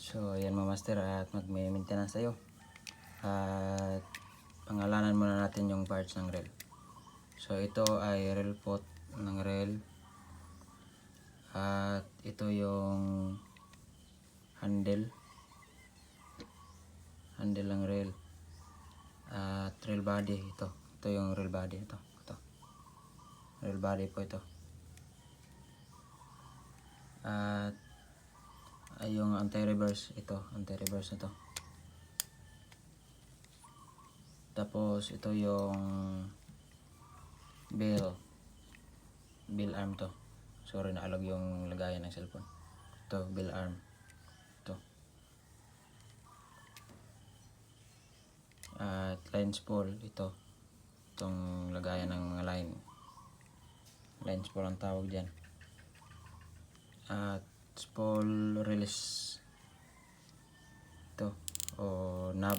So ayan mga master, at mag-maintenance tayo. At pangalanan muna natin yung parts ng rail. So ito ay rail pot ng rail. At ito yung handle ng rail. At rail body ito. Ito yung rail body ito. Rail body po ito. At ay yung anti-reverse ito, anti-reverse na to. Tapos ito yung bill arm to. Sorry, naalog yung lagayan ng cellphone. Ito, bill arm. Ito. At line spool ito. Itong lagayan ng mga line. Line spool ang tawag diyan. At spool release ito, o knob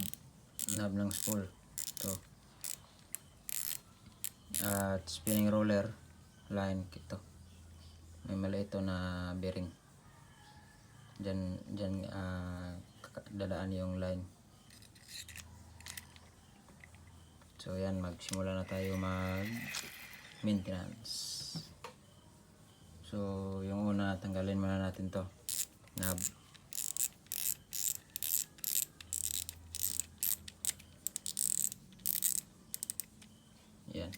ng spool ito. At spinning roller line ito, may maliit ito na bearing dyan dadaan yung line. So yan, magsimula na tayo mag maintenance. So yung una, tanggalin muna natin to knob. Yan.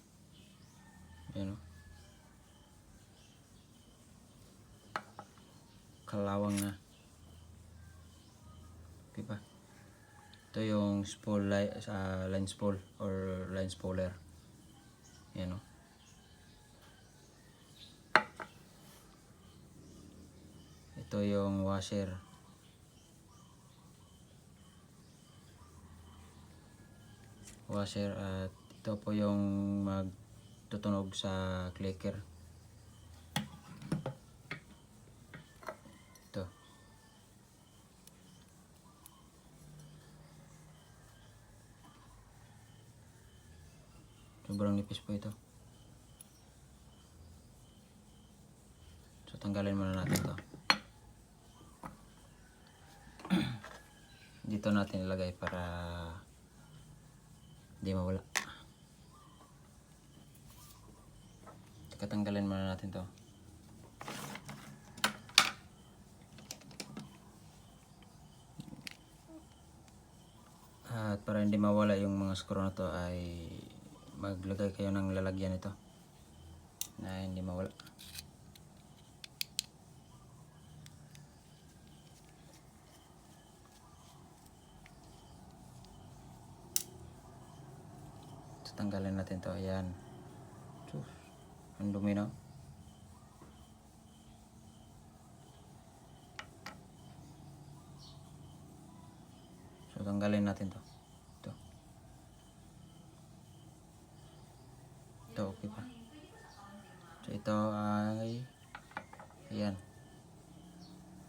Yan o. Kalawang na. Okay pa. Ito yung spool line spool or line spooler. Yan o. Ito yung washer. At ito po yung magtutunog sa clicker. Ito. Sobrang nipis po ito. So tanggalin muna natin to. Dito natin ilagay para hindi mawala. Tanggalin muna natin to. At para hindi mawala yung mga screw na to, ay maglagay kayo ng lalagyan ito na hindi mawala. Tanggalin natin to. Ayan. Ang dumi, no? So tanggalin natin to. Ito okay pa. So ito ay ayan,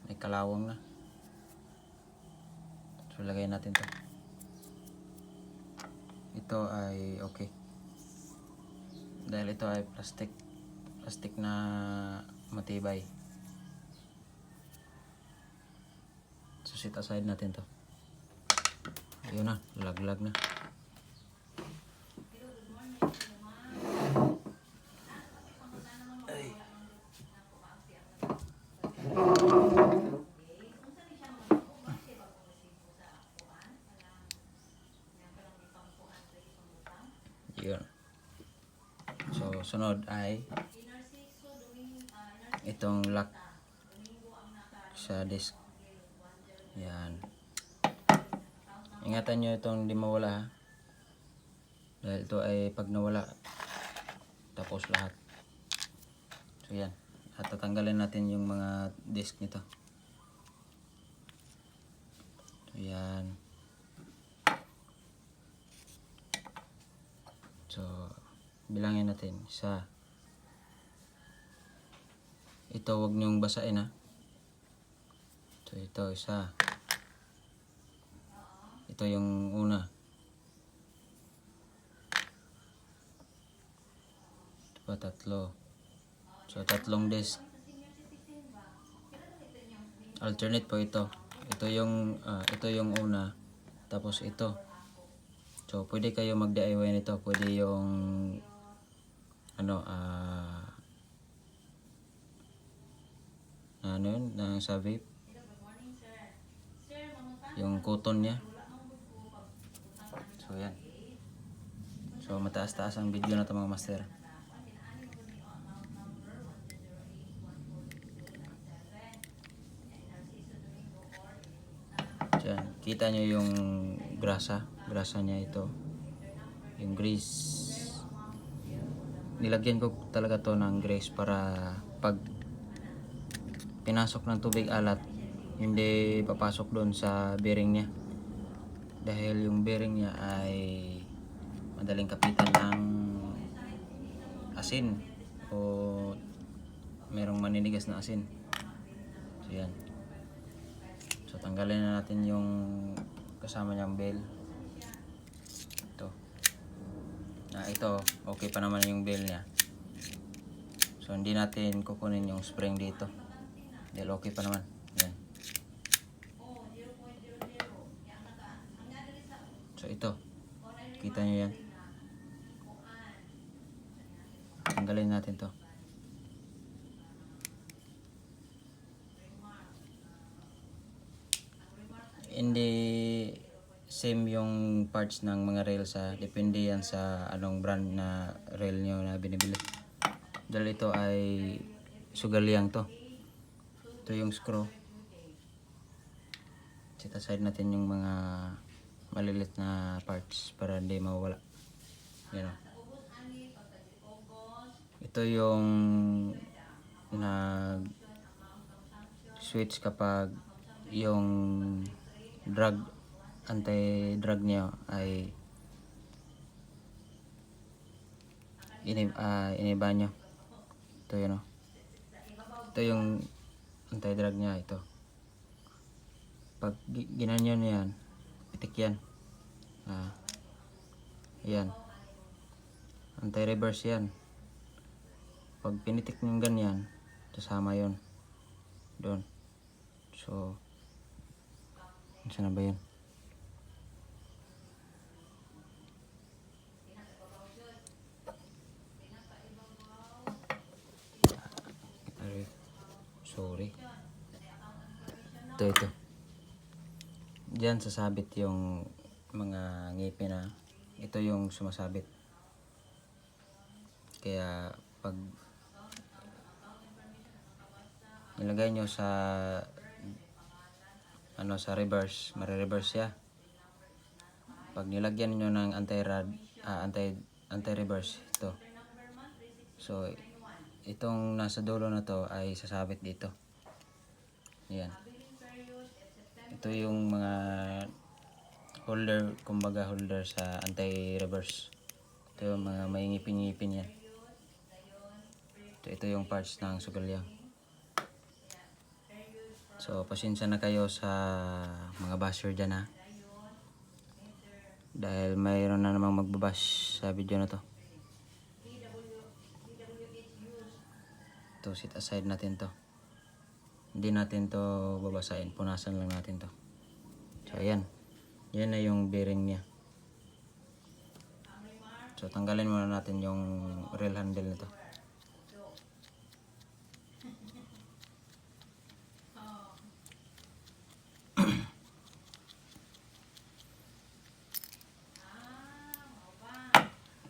may kalawang na. So lagay natin to. Ito ay okay dahil ito ay plastic na matibay. So set aside natin to. Ayun na, laglag na. Ay. Yun. So sunod ay itong lock sa disc. Yan. Ingatan nyo itong di mawala, ha? Dahil ito ay pag nawala, tapos lahat. So yan. At tatanggalin natin yung mga disc nito. So yan. So bilangin natin. Isa. Ito wag nyong basain, ha. So ito isa. Ito yung una. Ito pa tatlo. So tatlong disc. Alternate po ito. ito yung una, tapos ito. So pwede kayo mag DIY nito, pwede yung ano yun, sa vape, yung cotton niya. So yan. So mataas-taas ang video na to mga master. Diyan, kita nyo yung grasa niya ito. Yung grease. Nilagyan ko talaga to ng grease para pag pinasok ng tubig alat, hindi papasok doon sa bearing niya. Dahil yung bearing niya ay madaling kapitan ng asin o merong maninigas na asin. So yan. So tanggalin na natin yung kasama niyang bell. Ito okay pa naman yung bell niya. So hindi natin kukunin yung spring dito dahil okay pa naman. Yan. So ito, kita nyo yan. Tanggalin natin to. Hindi same yung parts ng mga rail depende yan sa anong brand na rail nyo na binibili. Dahil ito ay sugaliang to. Ito yung screw. Set aside natin yung mga malilit na parts para hindi mawala. Yan o. Ito yung switch kapag yung anti-drag niya ay iniba nyo. Ito yun o. Ito yung anti-drag niya ito. Pag ginanyan nyo yan, pitik yan. Yan. Anti-reverse yan. Pag pinitik nyo ganyan, kasama yun. Doon. So, saan na ba yun? Sorry. Ito. Diyan sasabit yung mga ngipin na. Ito yung sumasabit. Kaya pag nilagay nyo sa reverse, mare-reverse siya. Pag nilagyan nyo ng anti-reverse ito. So itong nasa dulo na to ay sasabit dito. Yan. Ito yung mga holder, kumbaga holder sa anti-reverse. Ito yung mga may ngipin-ngipin yan. Ito yung parts ng sugalyang. So pasensya na kayo sa mga basher dyan ha. Dahil mayroon na namang magbabash sa video na to. Ito, set aside natin to. Hindi natin to babasahin, punasan lang natin to. So ayan. Yan na yung bearing niya. So tanggalin muna natin yung rail handle nito.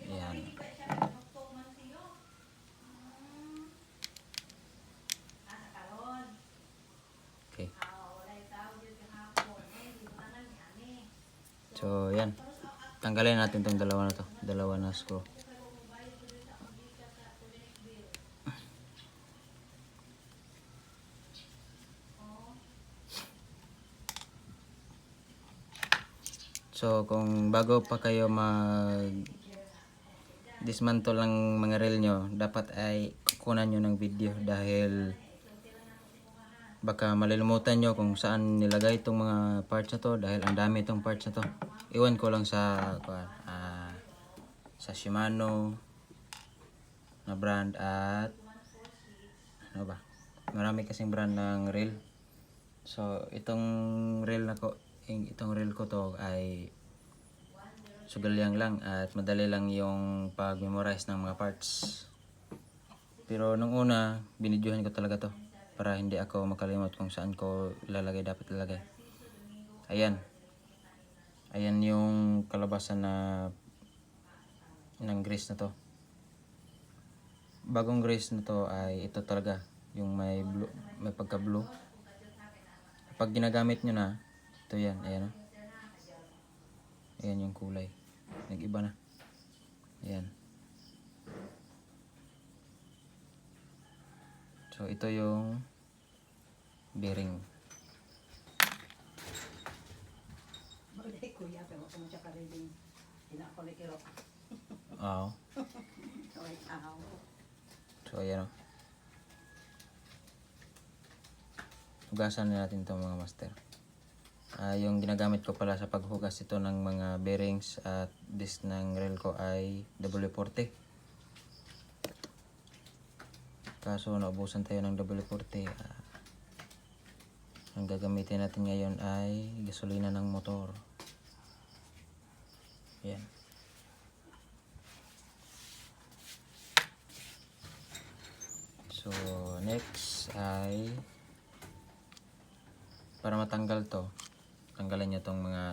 Ayan. Okay. So yan. Tanggalin natin tong dalawa na to. Dalawa na screw. So kung bago pa kayo dismantle ng mga rail nyo, dapat ay kukunan nyo ng video dahil baka malilimutan nyo kung saan nilagay itong mga parts na to dahil ang dami itong parts na to. Iwan ko lang sa Shimano na brand at marami kasing brand ng rail. So, itong itong reel ko to ay sugalyang lang at madali lang yung pag-memorize ng mga parts. Pero nung una, binidyohan ko talaga to para hindi ako makalimot kung saan ko dapat ilalagay. Ayan. Ayan yung kalabasan ng grease na to. Bagong grease na to ay ito talaga, yung may blue, may pagka-blue. Pag ginagamit nyo na, ito yan, ayan o. Ayan yung kulay. Nag-iba na. Ayan. So, ito yung bearing. Oo. So, ayan o. Hugasan na natin ito mga master. Yung ginagamit ko pala sa paghugas ito ng mga bearings at disc ng reel ko ay W40. Kaso naubusan tayo ng W40. Ang gagamitin natin ngayon ay gasolina ng motor. Yan. So next ay para matanggal to, tanggalan nyo tong mga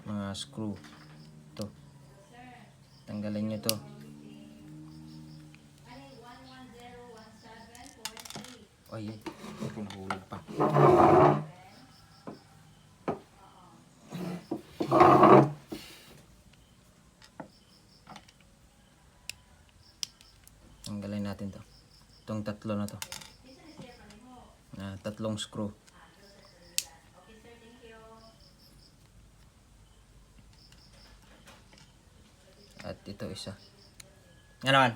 mga screw to. Tanggalin nyo to. Ay, ako nahulog pa. Tanggalin natin to. Itong tatlo na to. Tatlong screw. At ito isa. Yan naman.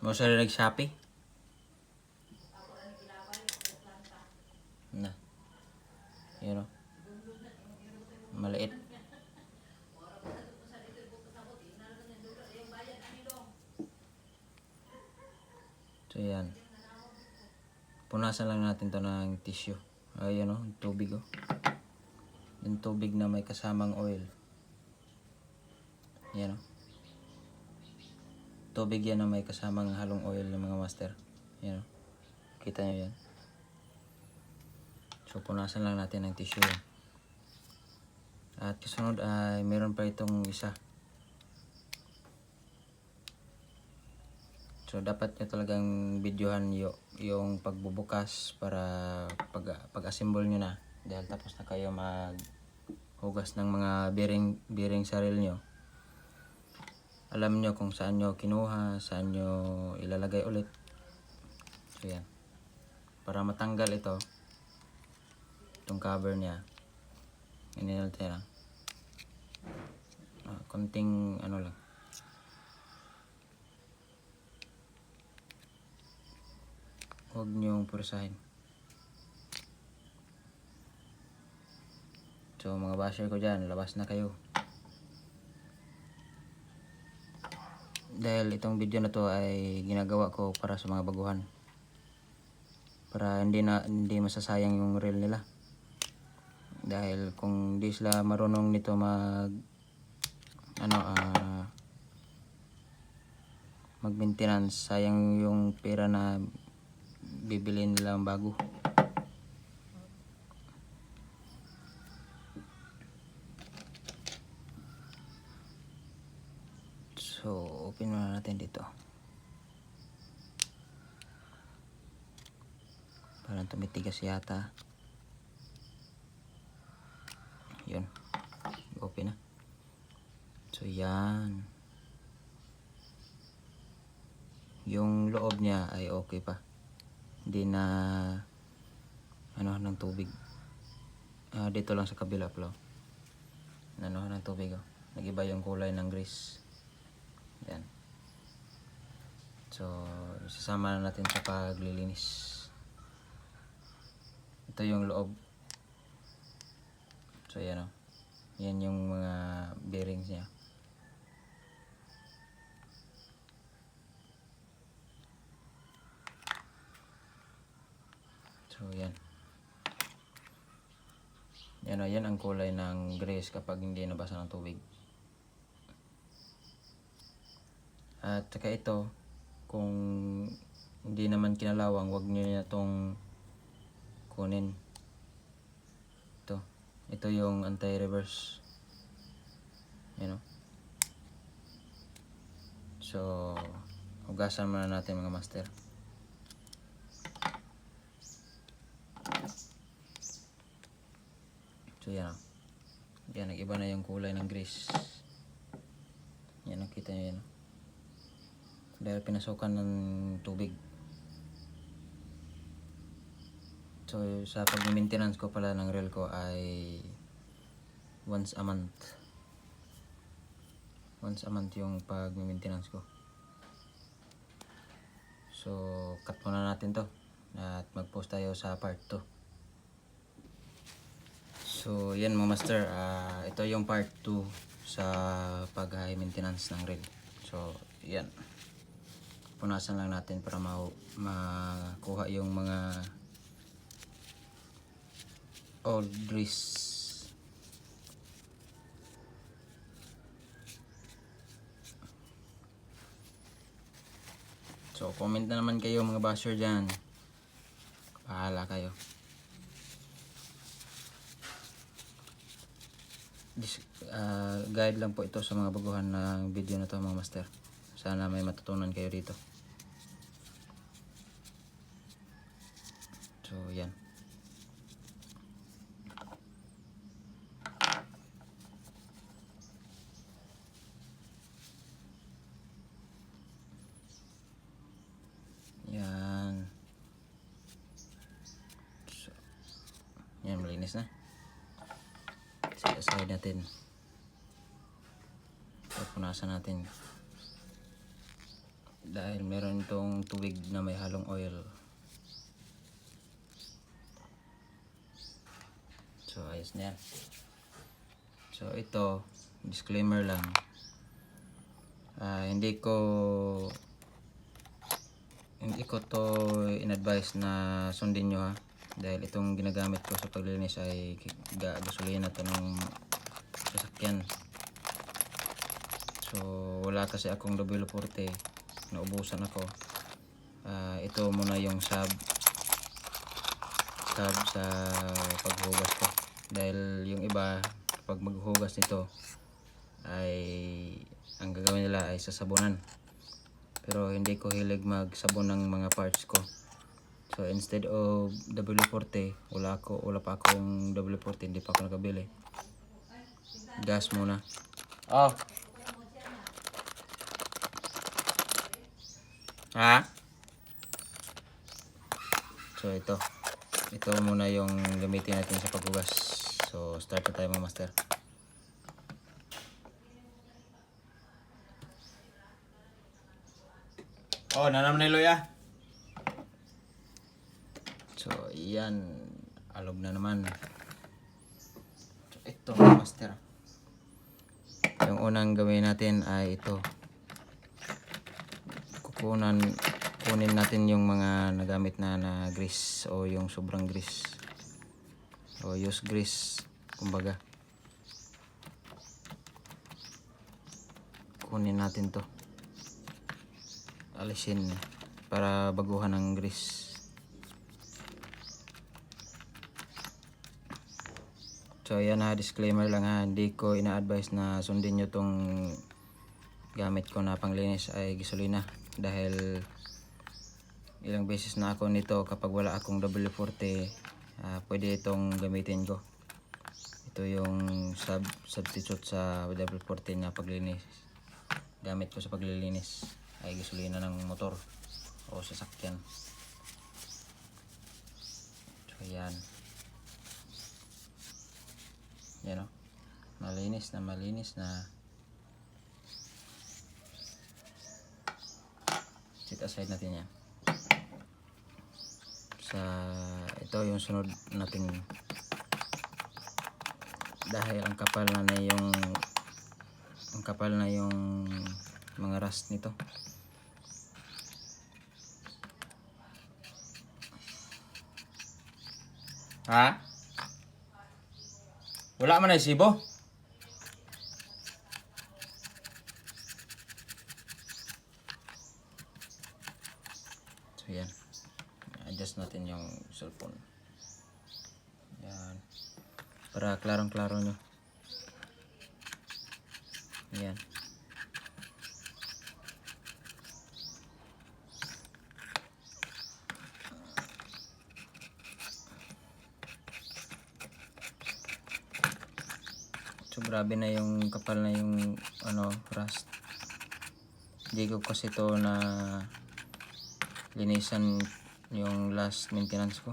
Mo sa nag-Shopee? Na. Yun o. Maliit. So yan. Punasan lang natin to ng tissue. Ayan o, tubig o. Yung tubig na may kasamang oil. Yan o. Tubig yan na may kasamang halong oil ng mga master. Yan o. Kita nyo yan. So punasan lang natin ng tissue yan. At kasunod ay meron pa itong isa. So dapat nyo talagang videohan yung pagbubukas para pag-assemble nyo na. Dahil tapos na kayo maghugas ng mga bearing sa reel nyo. Alam nyo kung saan nyo kinuha, saan nyo ilalagay ulit. So yan. Para matanggal ito, itong cover niya, natin lang. Konting ano lang. Huwag nyo pursahin. So mga basher ko dyan, labas na kayo. Dahil itong video na to ay ginagawa ko para sa mga baguhan. Para hindi masasayang yung reel nila. Dahil kung di sila marunong nito mag-maintenance, sayang yung pera na bibili nila bago. So open muna natin dito parang tumitigas yata. Yun, open na. So yan, yung loob niya ay okay pa, hindi na ng tubig. Dito lang sa kabila pala ng tubig nag-iba yung kulay ng grease. Yan. So isasama na natin sa paglilinis. Ito yung loob. So yan o. Yan yung mga bearings niya. So yan. Yan ang kulay ng grease kapag hindi nabasa ng tubig. At saka ito, kung hindi naman kinalawang, wag nyo na itong kunin. Ito yung anti-reverse. So, hugasan muna natin mga master. So yan. Yan, nag-iba na yung kulay ng grease. Yan, nakita nyo yan. Dahil pinasukan ng tubig. So sa pag-maintenance ko pala ng reel ko ay once a month. Once a month yung pag-maintenance ko. So cut muna natin to at mag-post tayo sa part 2. So yan mga master, ito yung part 2 sa pag-high maintenance ng reel. So yan, punasan lang natin para makuha yung mga old grease. So comment na naman kayo mga basher dyan, bahala kayo. Guide lang po ito sa mga baguhan ng video na to mga master. Sana may matutunan kayo dito. So yan. Yan. So, yan, malinis na. Set aside natin. Punasan natin. Dahil meron itong tubig na may halong oil. So ayos na yan. So ito, disclaimer lang. Hindi ko to in-advise na sundin nyo ha. Dahil itong ginagamit ko sa paglilinis ay gasolina to ng sasakyan. So wala kasi akong W40, naubusan ako. Ito muna yung sub sa paghugas ko. Dahil yung iba pag maghugas nito ay ang gagawin nila ay sasabunan. Pero hindi ko hilig magsabon ng mga parts ko. So instead of W40, wala pa akong W40, hindi pa ako nakabili. Gas muna. Oh. Ha? So ito muna yung gamitin natin sa paghugas. So start na tayo mga master. Oh, nanam na loya. So yan, alog na naman. So ito mga master. Yung unang gawin natin ay ito. Kunin natin yung mga nagamit na grease o yung sobrang grease o used grease kumbaga. Kunin natin to, alisin para baguhan ng grease. So yan ha, disclaimer lang ha, hindi ko ina-advise na sundin nyo tong gamit ko na panglinis ay gasolina. Dahil ilang beses na ako nito, kapag wala akong W40, pwede itong gamitin ko. Ito yung substitute sa W40 na paglinis. Gamit ko sa paglilinis ay gasolina ng motor o sasakyan. So yan. Yan o. Malinis na. Set aside natin yan. Ito yung sunod nating dahil ang kapal na yung mga rust nito. Ha? Wala man ay sibo. So yan. Adjust natin yung cellphone. Yan. Para klarong-klaro nyo. Yan. So grabe na yung kapal na yung rust. Hindi ko kasi to na linisan yung last maintenance ko.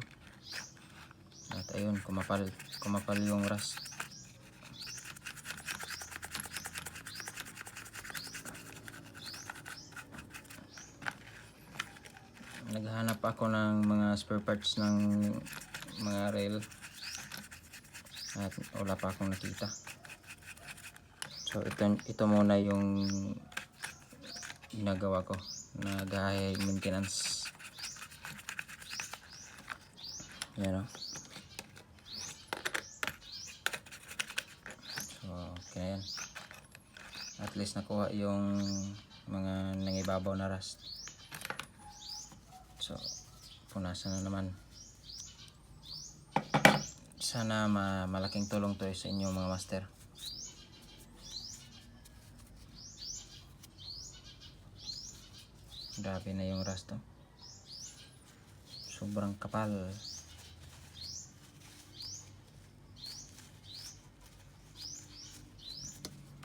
At ayun, kumapal yung rust. Naghahanap ako ng mga spare parts ng mga rail at wala pa akong nakita. So ito muna yung ginagawa ko, nag-high maintenance. Yan o. So okay yan. At least nakuha yung mga nangibabaw na rust. So punasan na naman. Sana malaking tulong to sa inyo mga master. Grabe na yung rust to. Sobrang kapal.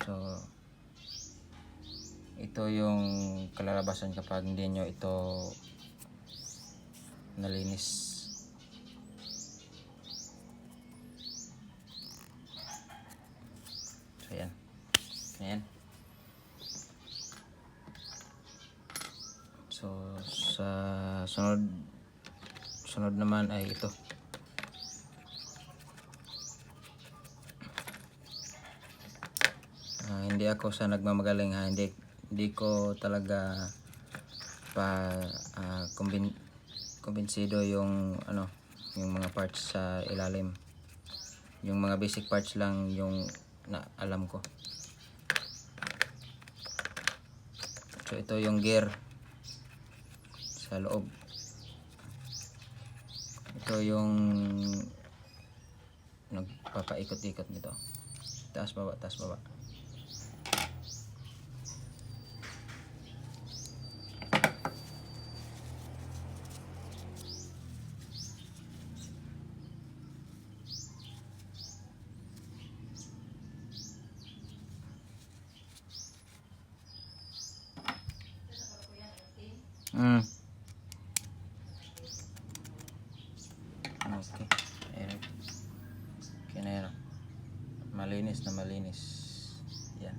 So ito yung kalalabasan kapag hindi nyo ito nalinis. So yan. Ayan. So sa sunod naman ay ito. Hindi ako sa nagmamagaling ha, hindi ko talaga pa kumbinsido yung yung mga parts sa ilalim. Yung mga basic parts lang yung na alam ko. So ito yung gear sa loob. Ito yung nagpapaikot-ikot nito. Taas baba, taas baba. Okay. Okay na yan. Malinis na malinis. Yan.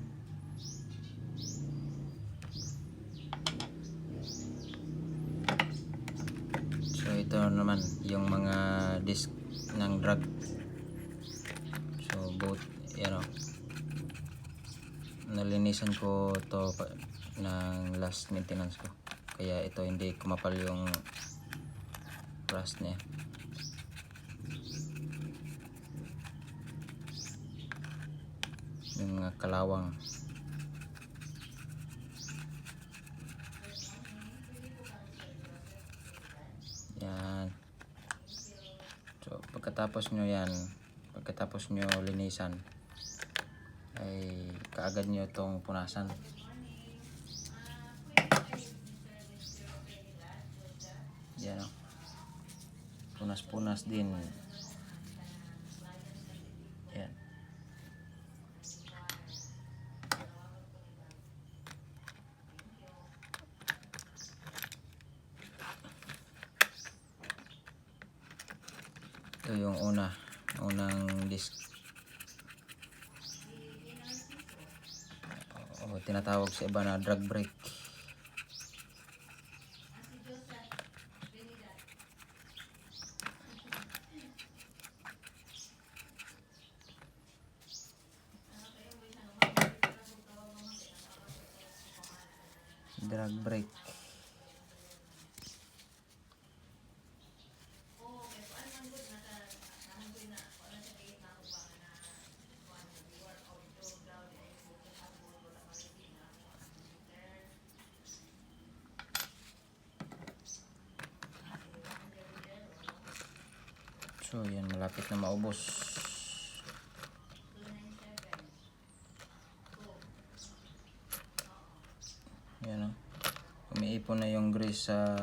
So ito naman yung mga disc ng drag. So both nalinisan ko to ng last maintenance ko. Kaya ito hindi kumapal yung rust niya. Yung mga kalawang. Yan. So pagkatapos nyo linisan ay kaagad nyo itong punasan. Yan o. Punas-punas din. Yan. Ito yung unang disc. Tinatawag sa iba na drag brake. Drag brake. So yan, malapit na maubos. Yan o. Umiipon na yung grease sa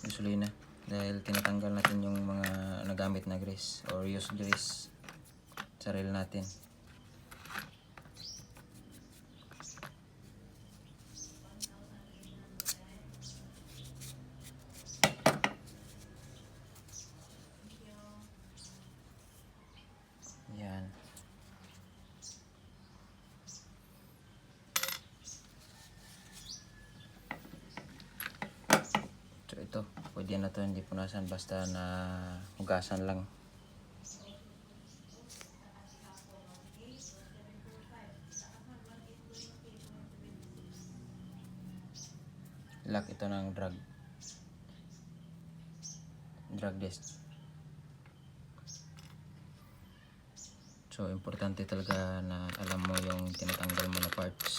gasolina dahil tinatanggal natin yung mga nagamit na grease or used grease sa reel natin. Yan. So ito, pwede na to, hindi punasan, basta na hugasan lang. Lock ito ng drag disc. So importante talaga na alam mo yung tinatanggal mo na parts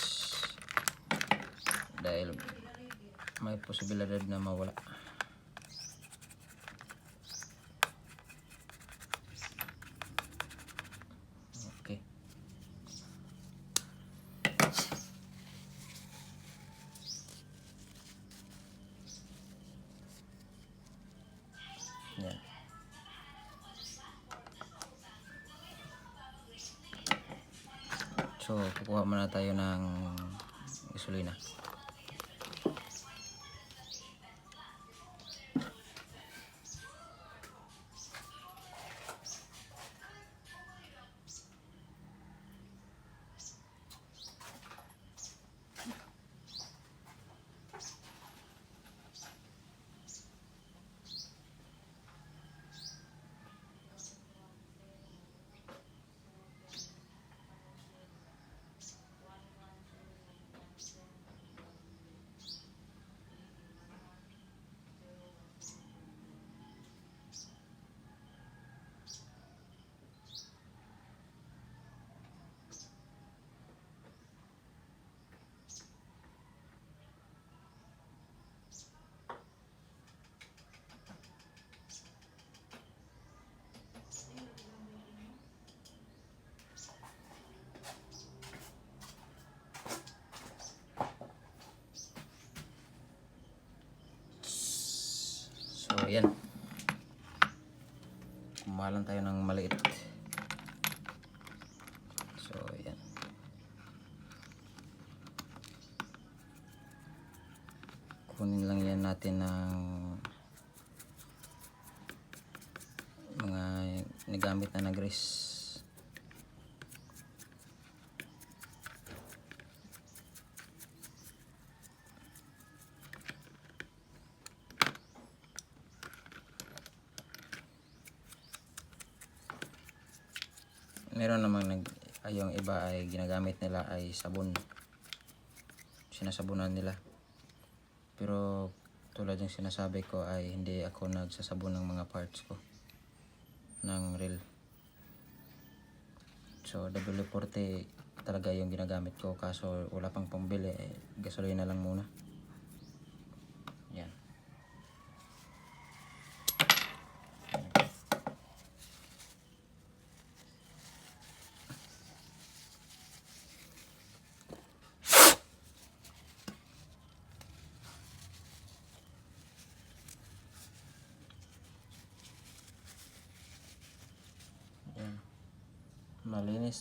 dahil may posibilidad na mawala. Okay. Yan. So kukuha muna tayo ng gasolina. So yan, kumalan tayo ng maliit. So yan, kunin lang yan natin ng mga nagamit na grease. Meron namang yung iba ay ginagamit nila ay sabon, sinasabunan nila, pero tulad yung sinasabi ko ay hindi ako nagsasabon ng mga parts ko ng reel. So W40 talaga yung ginagamit ko, kaso wala pang pambili, gasolina lang muna. Yan.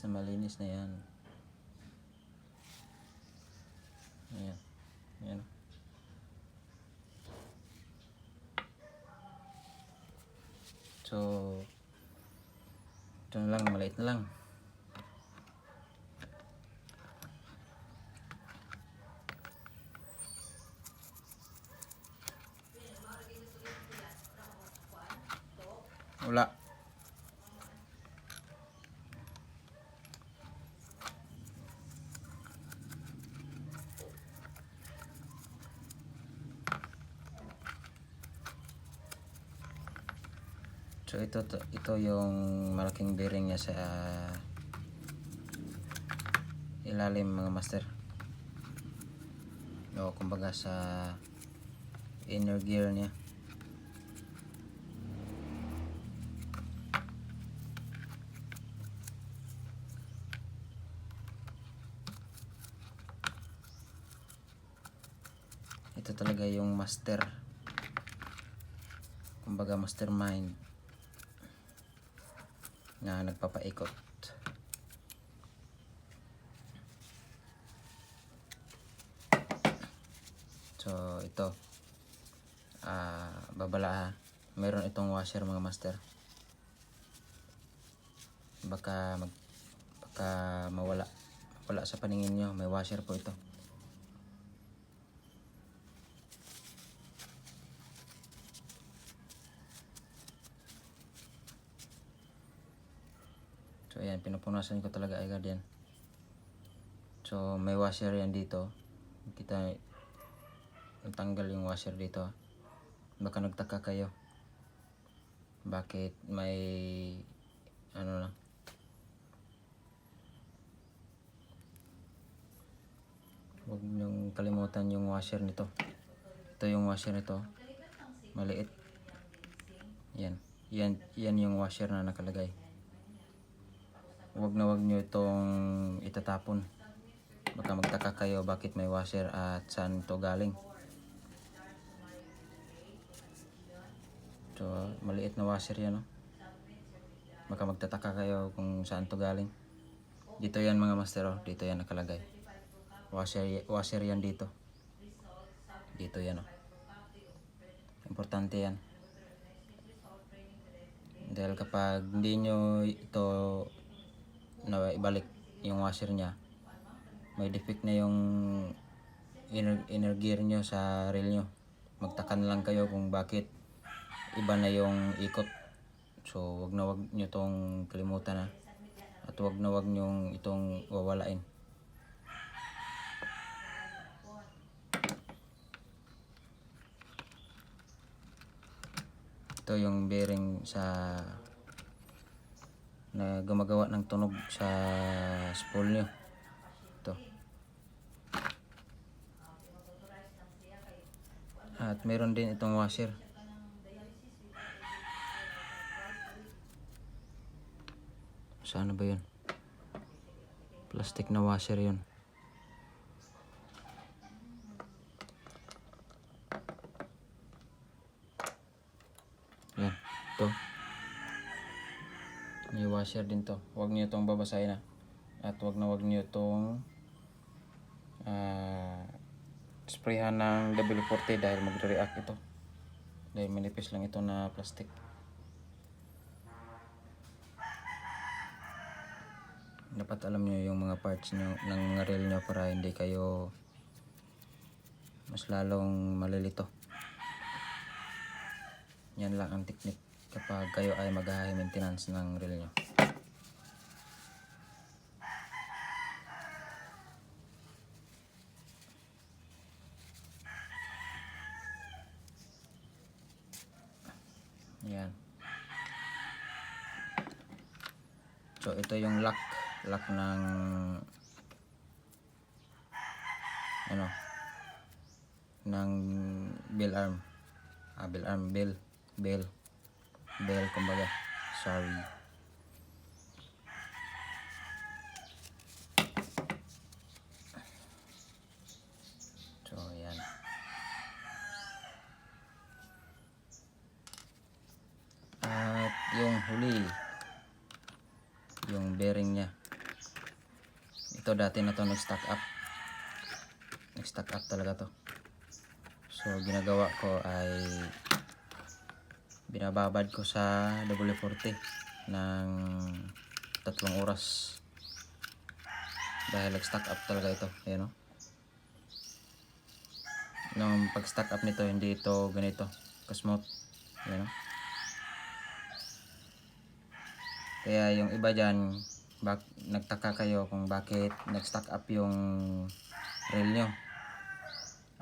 Malinis na yan. Ayan. Ayan. So ito na lang, maliit na lang. Wala. So ito yung malaking bearing niya sa ilalim mga master, o kumbaga sa inner gear niya. Ito talaga yung master, kumbaga mastermind na nagpapaikot. So ito babala ha. Meron itong washer mga master, baka mawala sa paningin nyo. May washer po ito. So ayan, pinupunasan ko talaga agad yan. So may washer yan dito. Kita natanggal yung washer dito. Baka nagtaka kayo bakit may ano na. Huwag niyong kalimutan yung washer nito. Ito yung washer nito, maliit. Yan yung washer na nakalagay. Huwag niyo itong itatapon. Baka magtaka kayo bakit may washer at saan ito galing. So maliit na washer yan, no? Baka magtataka kayo kung saan ito galing. Dito yan mga master, oh. Dito yan nakalagay. Washer yan dito. Dito yan, oh. Importante yan. Dahil kapag hindi nyo ito na ibalik yung washer nya, may defect na yung inner gear nyo sa reel nyo. Magtakan lang kayo kung bakit iba na yung ikot. So wag nyo itong kalimutan, ha? At wag nyo itong wawalain. Ito yung bearing na gumagawa ng tunog sa spool nyo. Ito. At meron din itong washer. Saan ba yun? Plastic na washer yun. Yan, ito. May washer din to. Huwag niyo itong babasahin, ha. At huwag niyo itong sprayhan ng W40 dahil magre-react ito. Dahil manipis lang ito na plastic. Dapat alam nyo yung mga parts nyo ng mga reel nyo para hindi kayo mas lalong malilito. Yan lang ang technique kapag kayo ay mag-high maintenance ng reel nyo. Yan. So ito yung lock ng ng bell kumbaga. Sorry. So yan. At yung huli, yung bearing nya. Ito dati na to nag-stack up talaga to. So ginagawa ko ay binababad ko sa W40 ng 3 oras dahil nag-stack up talaga ito. Ayan, o. Nung pag-stack up nito, hindi ito ganito kasmooth. Ayan, o. Kaya yung iba dyan, nagtaka kayo kung bakit nag-stack up yung reel nyo.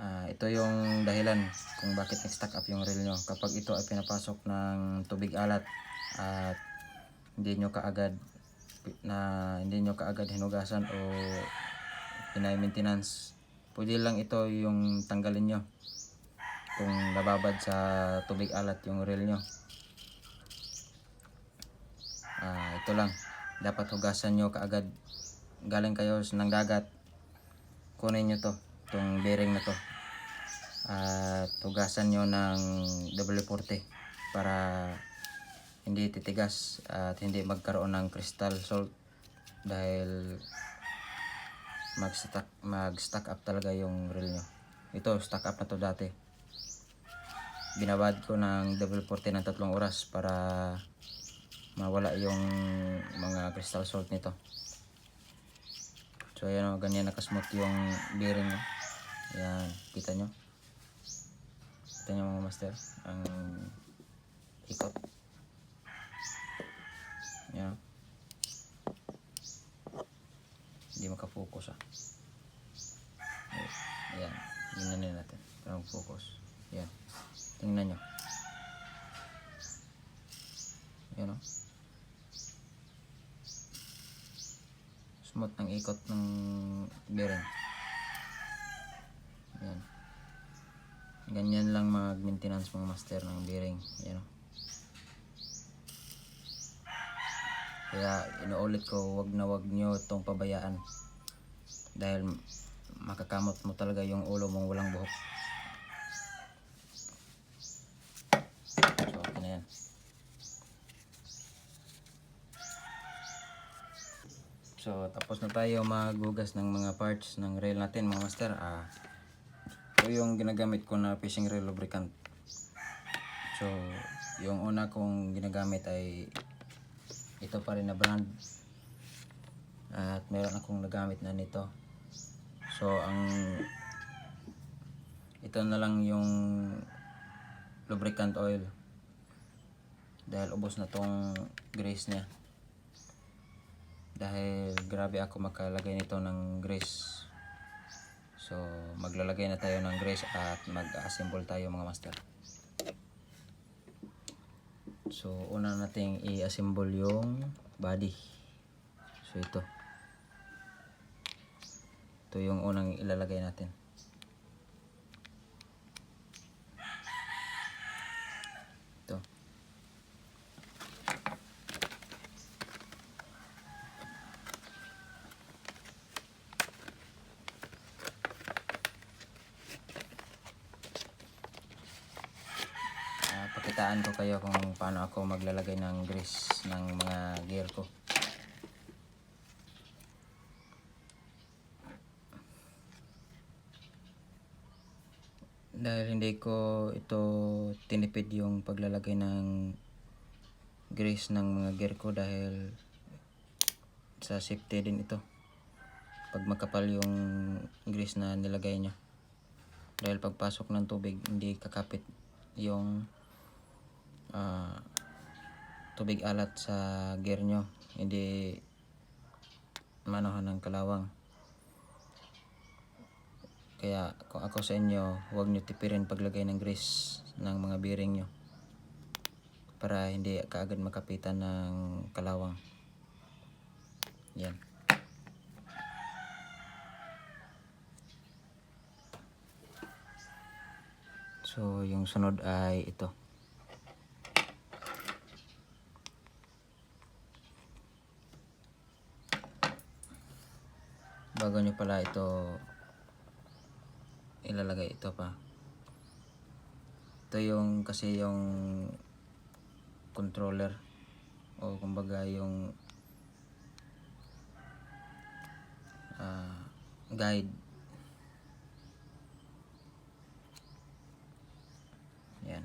Ito yung dahilan kung bakit nag-stack up yung reel nyo. Kapag ito ay pinapasok ng tubig alat, at hindi nyo kaagad hinugasan o maintenance. Pwede lang ito yung tanggalin nyo kung nababad sa tubig alat yung reel nyo. Ito lang, dapat hugasan nyo kaagad. Galing kayo ng dagat, kunin nyo itong bearing na to at hugasan nyo ng W40 para hindi titigas at hindi magkaroon ng crystal salt, dahil mag-stack up talaga yung reel nyo. Ito, stack up na to dati. Binabad ko ng W40 ng 3 oras para mawala yung mga crystal salt nito. So ayan o, ganyan nakasmooth yung bearing nyo. Ayan, kita nyo mga master ang ikot. Ayan, hindi makafocus Ayan, tingnan natin para mag-focus. Ayan, tingnan nyo. Ayan o, smooth ang ikot ng bearing. Ayan, ganyan lang mag-maintenance mga master ng bearing. Ayan o. Kaya inuulit ko, wag nyo itong pabayaan, dahil makakamot mo talaga yung ulo mong walang buhok. So okay na yan. So tapos na tayo maghugas ng mga parts ng reel natin mga master. Ito yung ginagamit ko na fishing reel lubricant. So yung una kong ginagamit ay ito pa rin na brand, at meron akong nagamit na nito. So ito na lang yung lubricant oil, dahil ubos na tong grease niya, dahil grabe ako makalagay nito ng grease. So maglalagay na tayo ng grease at mag-assemble tayo mga master. So una nating i-assemble yung body. So ito yung unang ilalagay natin. Ito. Pakitaan ko kayo kung paano ako maglalagay ng grease ng mga gear ko. Dahil hindi ko ito tinipid yung paglalagay ng grease ng mga gear ko, dahil sa safety din ito pag makapal yung grease na nilagay nyo, dahil pagpasok ng tubig hindi kakapit yung tubig alat sa gear nyo, hindi manohan ng kalawang. Kaya kung ako sa inyo, huwag nyo tipirin paglagay ng grease ng mga bearing nyo, para hindi kaagad makapitan ng kalawang. Yan. So yung sunod ay ito. Bago nyo pala ito ilalagay, ito pa. Ito yung kasi yung controller, o kumbaga yung guide. Yan.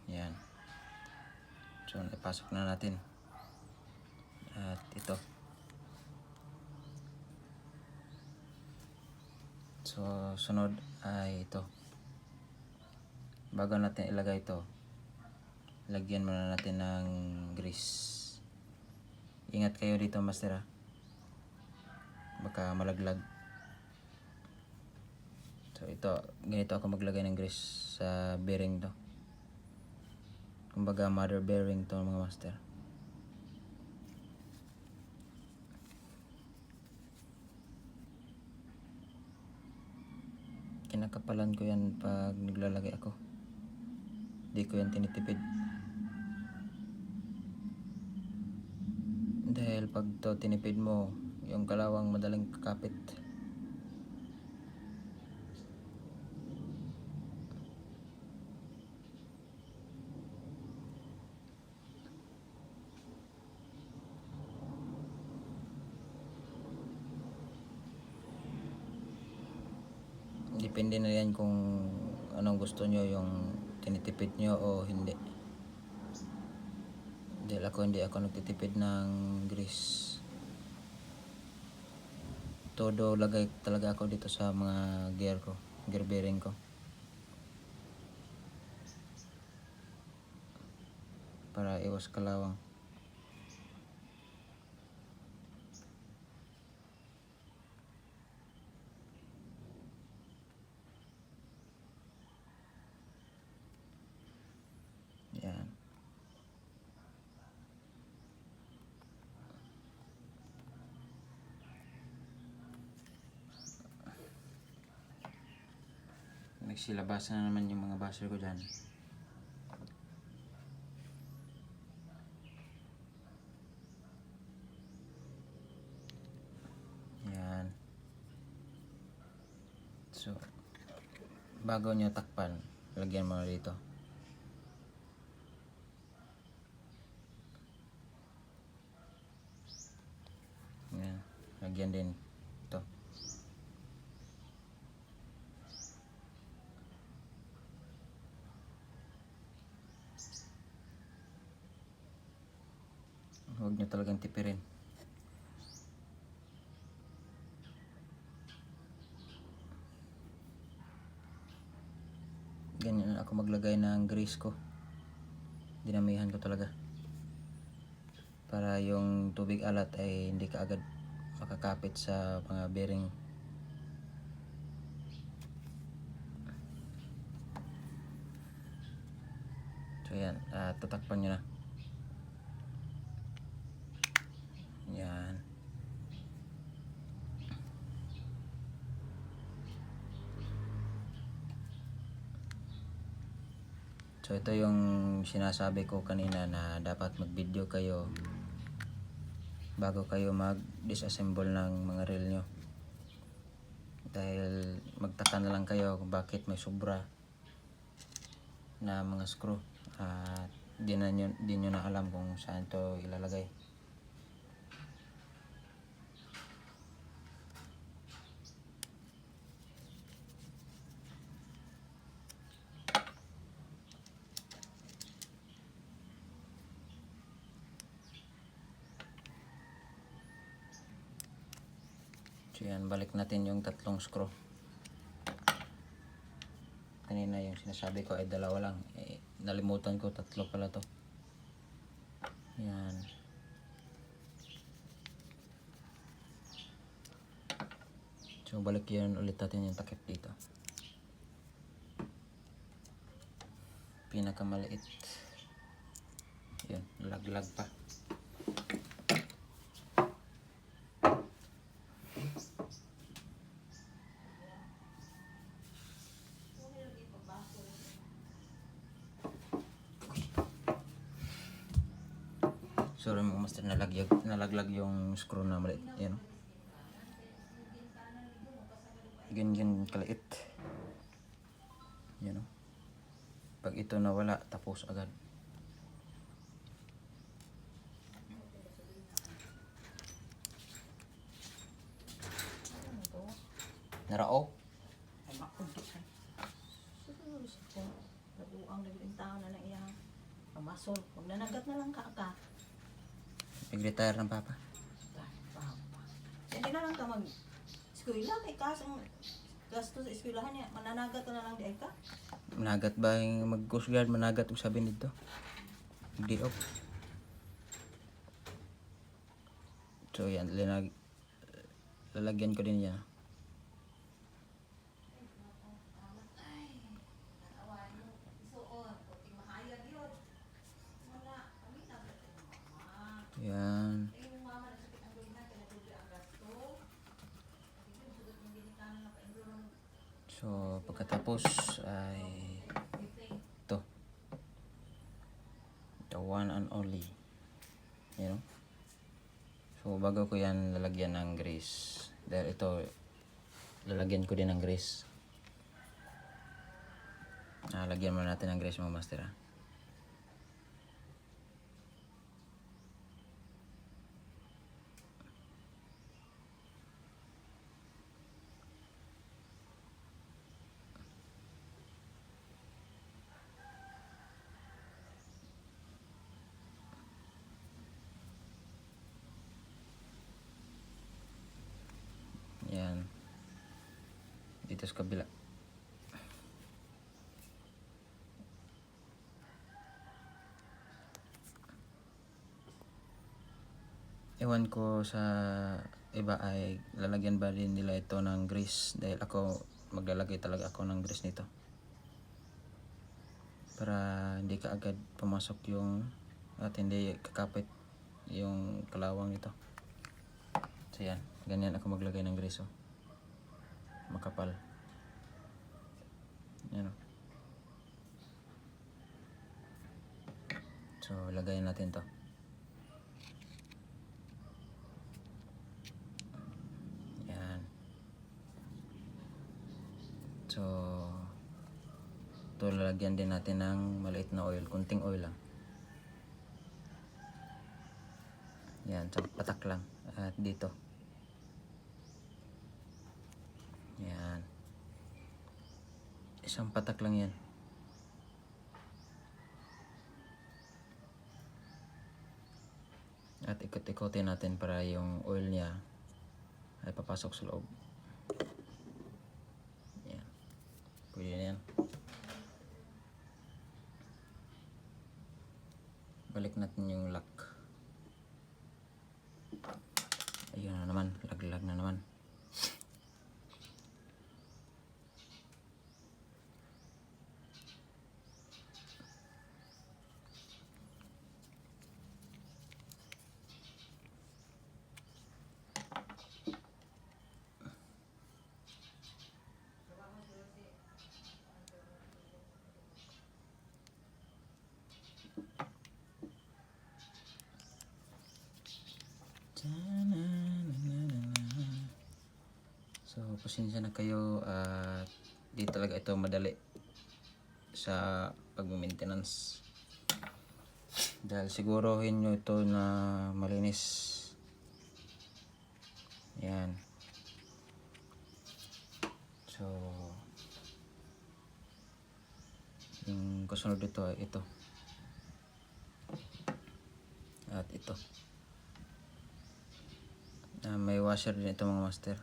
Yan. So ipasok na natin. At ito. So sunod ay ito. Bago natin ilagay ito, lagyan muna natin ng grease. Ingat kayo dito master, baka malaglag. So ito, ganito ako maglagay ng grease sa bearing to. Kumbaga mother bearing to mga master. Kinakapalan ko yan pag naglalagay ako. Di ko yan tinitipid. Dahil pag to tinipid mo, yung kalawang madaling kakapit. Depende na yan kung anong gusto nyo, yung tinitipid nyo o hindi. Dahil hindi ako nagtitipid ng grease. Todo lagay talaga ako dito sa mga gear bearing ko. Para iwas kalawang. Yan. Nagsilabasan na naman yung mga basher ko dyan. Yan. So, bago nyo takpan, lagyan mo dito. Yan. Lagyan din ito. Huwag nyo talagang tipirin. Ganyan ako maglagay ng grease ko. Dinamihan ko talaga. Para yung tubig alat ay hindi ka agad makakapit sa mga bearing. So yan, tatakpan nyo na. Yan. So ito yung sinasabi ko kanina na dapat mag-video kayo bago kayo mag-disassemble ng mga reel nyo. Dahil magtaka na lang kayo kung bakit may sobra na mga screw at di nyo na alam kung saan to ilalagay. So yan, balik natin yung tatlong screw. Kanina yung sinasabi ko ay dalawa lang, nalimutan ko, tatlo pala to. Yan. So balik yun ulit natin yung takip dito. Pinakamaliit. Yun, laglag pa. Sorry mga master, nalaglag yung screw na maliit. Yan. Ganyan kaliit. Yan o. Pag ito nawala, tapos agad. Narao? Ay, makundok ay. Siguro ko. Nabuang naging tao na lang iyang pamasol. Huwag nanagat na lang ka. Nag-retire ng papa. Hindi na lang ka mag-eskwela kay kasang gasto sa eskwelahan niya. Mananagat na lang di ay ka. Managat ba yung mag-coast guard? Managat yung sabi nito. Hindi off. So yan, lalagyan ko din yan. So, pagkatapos ay ito. The one and only. You know? So, bago ko yan lalagyan ng grease. Dahil ito, lalagyan ko din ng grease. Lagyan muna natin ng grease mga master ha. Yan. Dito sa kabila. Ewan ko sa iba ay lalagyan ba din nila ito ng grease, dahil ako maglalagay talaga ako ng grease nito para hindi ka agad pumasok yung at hindi kakapit yung kalawang nito. So yan, ganyan ako maglagay ng grease, oh. Makapal. Yan, oh. So lagayin natin to. So, ito lalagyan din natin ng maliit na oil, kunting oil lang. Yan, so patak lang. At dito. Yan. Isang patak lang yan. At ikot-ikotin natin para yung oil niya ay papasok sa loob. Pwede na yan. Balik natin yung lock. Ayun na naman, laglag na naman. So, pasensya na kayo at di talaga ito madali sa pag-maintenance. Dahil siguruhin nyo ito na malinis. Yan. So, yung kasunod dito ay ito. At ito. May washer din ito mga master.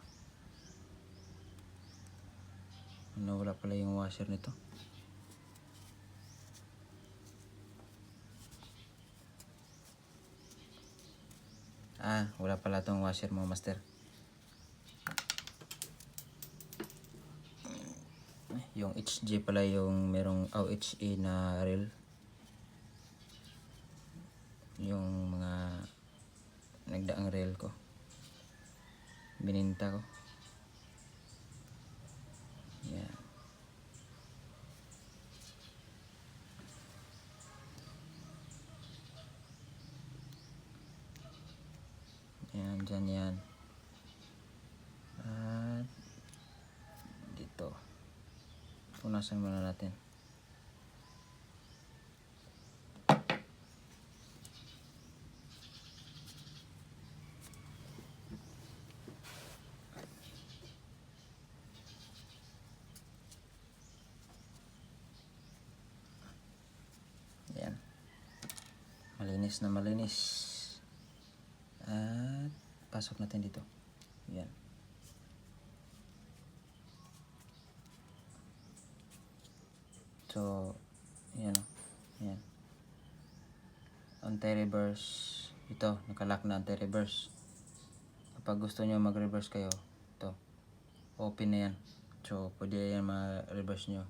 Wala pala yung washer nito. Wala pala itong washer mga master. Yung HG pala yung merong HE na reel. Yung mga nagdaang reel ko. Bininta ko. Yan. Yan, dyan yan. At dito. Punasan muna natin. Yan. Malinis na malinis. At pasok natin dito. Yan. So, yan o. Yan. Anti-reverse. Ito, nakalock na anti-reverse. Kapag gusto nyo mag-reverse kayo, ito. Open na yan. So, pwede yan ma-reverse nyo.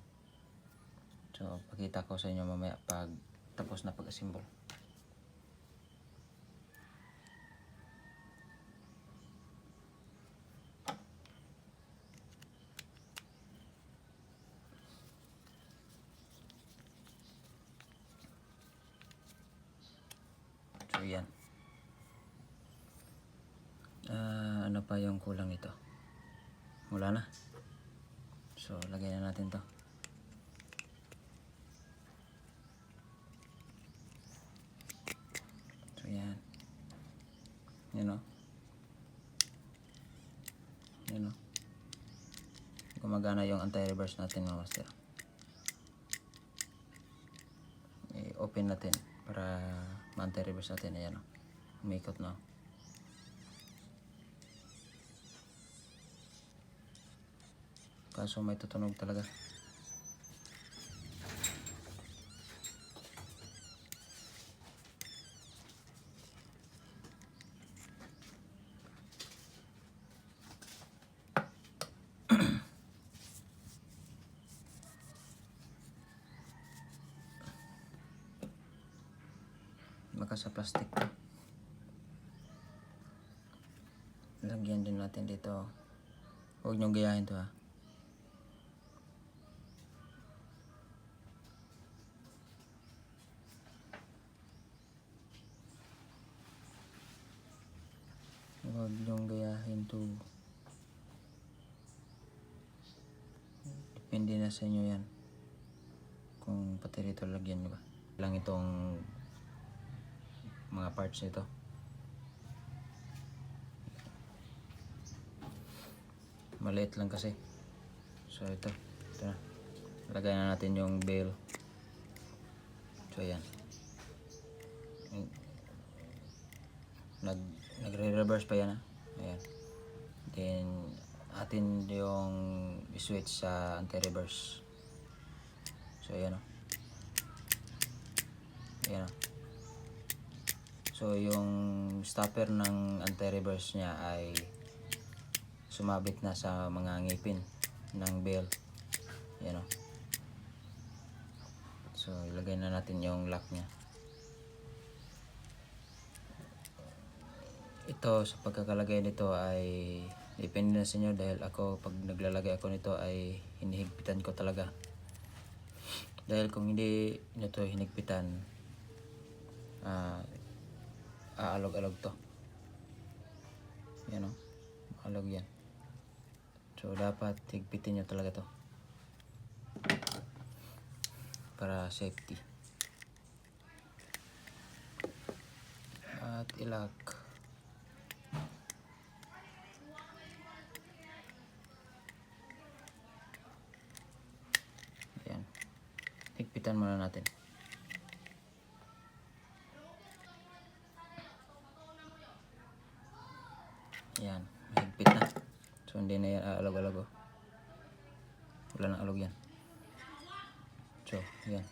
So, pakita ko sa inyo mamaya pag tapos na pag-assemble. yung kulang nito? Wala na. So, lagay na natin to. So, yan. Yan o. Yan o. Gumagana yung anti-reverse natin mga master. I-open natin para ma-anti-reverse natin. Ayan o. Umikot na o. Kaso may tutunog talaga. Baka sa plastic. Lagyan din natin dito. Huwag niyong gayahin to ha. Huwag niyong gayahin to. Depende na sa inyo yan. Kung pati rito lagyan nyo ba. Lang itong mga parts nito. Maliit lang kasi. So ito na. Lagay na natin yung bail. So ayan. Nagre-reverse pa yan ha. Ayan. Then atin yung switch sa anti-reverse. So ayan o. Ayan o. So yung stopper ng anti-reverse niya ay sumabit na sa mga ngipin ng bell. Yan o. So ilagay na natin yung lock niya. Ito sa pagkakalagay nito ay depende na sa inyo dahil ako pag naglalagay ako nito ay hinihigpitan ko talaga. Dahil kung hindi nyo to hinigpitan, aalog-alog to. Yan o. Alog yan. So dapat higpitin nyo talaga to. Para safety. At ilock. Ayan. Higpitan muna natin. Ayan. Mahigpit na. So hindi na yan aalog-alog. Wala nang alog yan. So, ayan.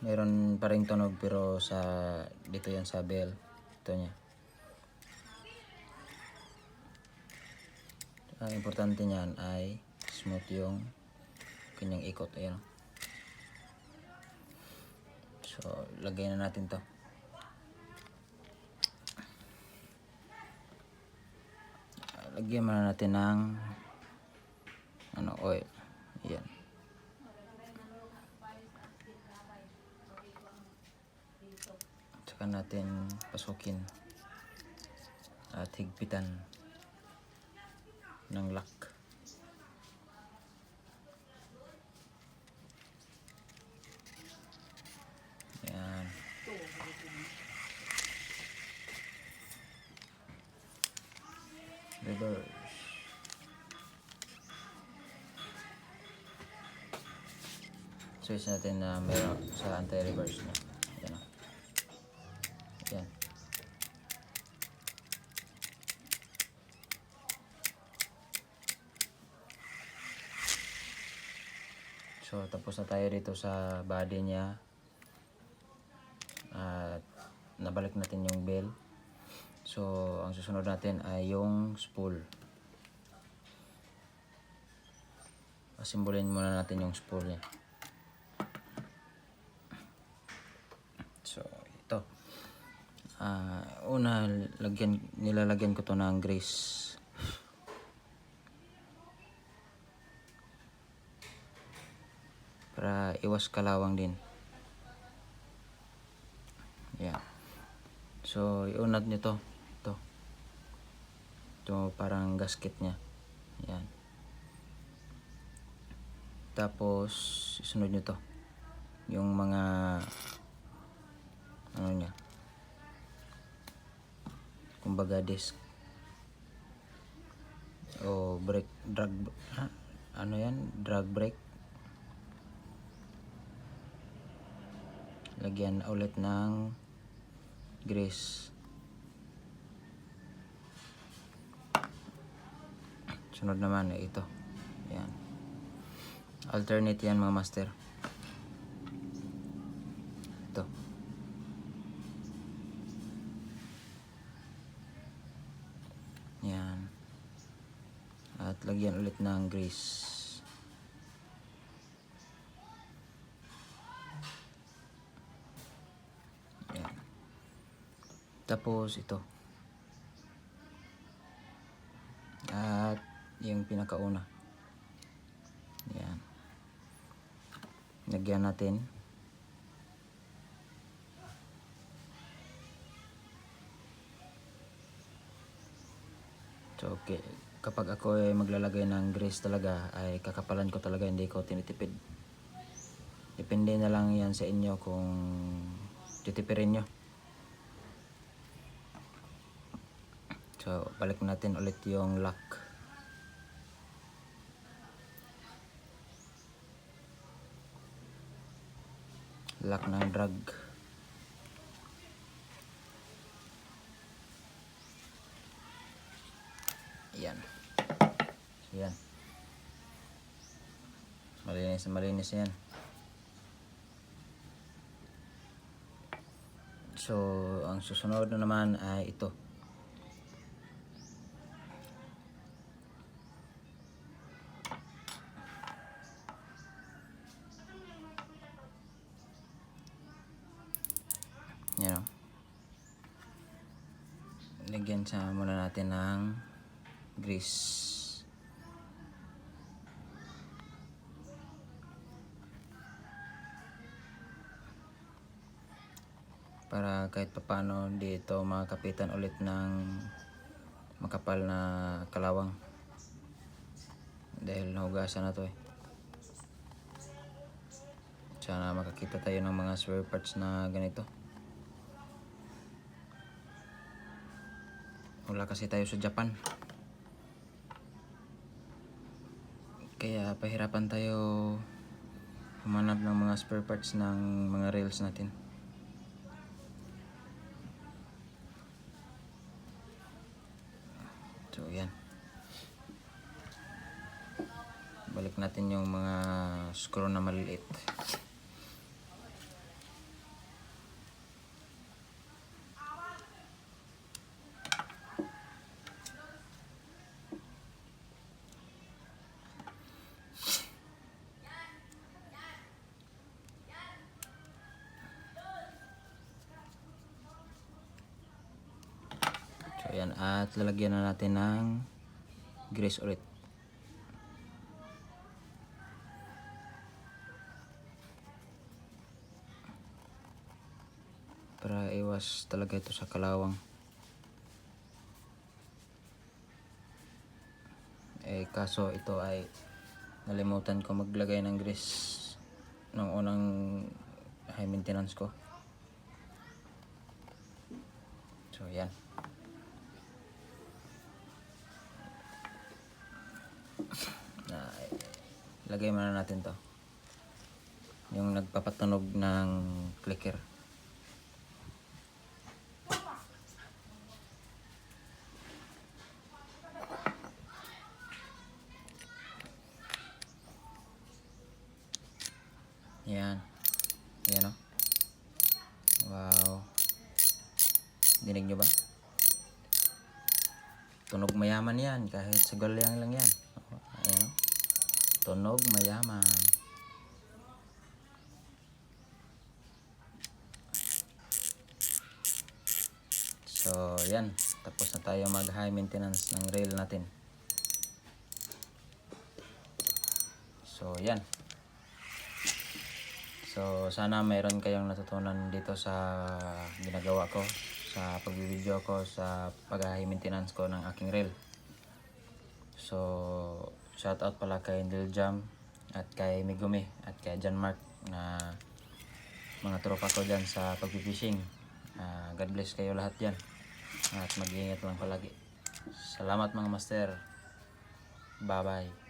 Meron pa ring tunog pero sa dito yan sa bell. Ito niya. Ang importante niyan ay smooth yung kanyang ikot. Ayan. So, lagay na natin to. Lagyan muna natin ng oil. Ayan. Tsaka natin pasukin at higpitan ng lock. Ayan. Reverse. Switch natin na meron sa anti-reverse na. Ayan o. Ayan. So tapos na tayo dito sa body niya. At nabalik natin yung bell. So ang susunod natin ay yung spool. Asimbolin muna natin yung spool niya. So ito. Una nilalagyan ko to ng grease. Para iwas kalawang din. So, iunat nyo to. Ito. Ito parang gasket niya. Yan. Tapos, isunod nyo to. Yung mga ano niya. Kumbaga disc. O brake, ano yan? Drag brake. Lagyan ulit ng grease. Sunod naman ay ito. Yan. Alternate yan mga master. Ito. Yan. At lagyan ulit ng grease. Yan. Tapos ito. At yung pinakauna. Yan. Lagyan natin. So, okay. Kapag ako ay maglalagay ng grease talaga, ay kakapalan ko talaga, hindi ko tinitipid. Depende na lang yan sa inyo kung titipirin nyo. So, balik natin ulit yung lock. Lock ng drag. Yan. Yan. Malinis na malinis yan. So, ang susunod na naman ay ito. Yan o. Lagyan sa muna natin ng grease. Para kahit papano dito makakapitan ulit ng makapal na kalawang. Dahil nahugasan na to eh. Sana makakita tayo ng mga spare parts na ganito. Wala kasi tayo sa Japan. Kaya pahirapan tayo humanap ng mga spare parts ng mga rails natin. So yan. Balik natin yung mga screw na maliliit. So yan, at lalagyan na natin ng grease ulit. Para iwas talaga ito sa kalawang. Eh kaso ito ay nalimutan ko maglagay ng grease nung unang high maintenance ko. So yan. Lagay muna natin to. Yung nagpapatunog ng clicker. Yan. Yan o. Wow. Dinig nyo ba? Tunog mayaman yan. Kahit sa galyang lang yan. Ayan o. Tunog mayaman. So, yan. Tapos na tayo mag high maintenance ng rail natin. So, yan. So, sana mayroon kayong natutunan dito sa ginagawa ko sa pagbibideo ko sa pag-maintenance ko ng aking reel. So, shout out pala kay Diljam at kay Megumi at kay John Mark na mga tropa ko dyan sa pag-fishing. God bless kayo lahat dyan at mag-iingat lang palagi. Salamat mga master. Bye bye.